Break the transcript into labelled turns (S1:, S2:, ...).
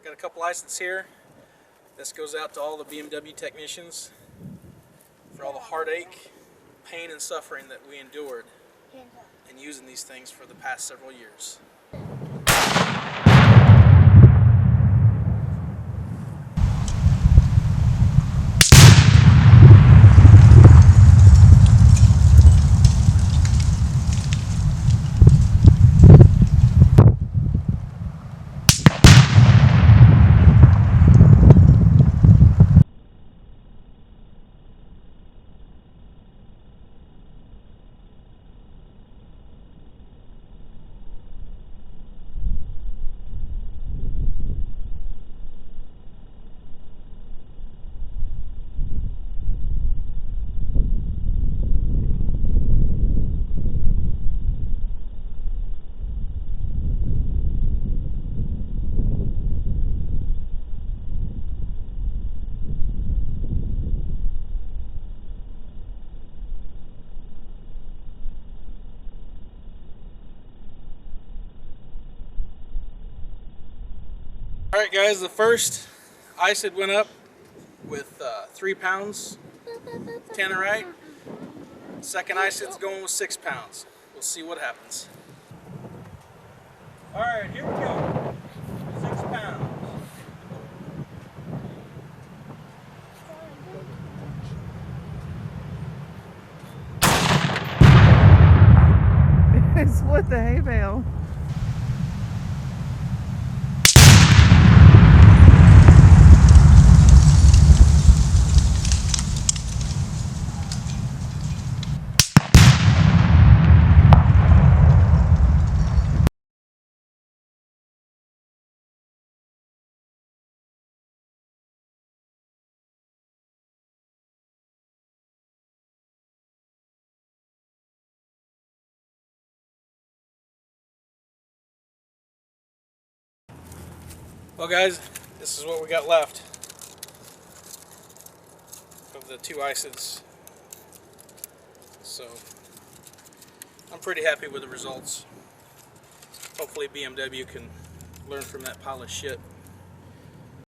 S1: Got a couple ISIDs here. This goes out to all the BMW technicians for all the heartache, pain, and suffering that we endured in using these things for the past several years. Alright guys, the first ISID went up with 3 pounds Tannerite. Second ISID's going with 6 pounds. We'll see what happens. Alright, here we go. 6 pounds.
S2: It split the hay bale.
S1: Well guys, this is what we got left of the 2 ISIDs. So I'm pretty happy with the results. Hopefully BMW can learn from that pile of shit.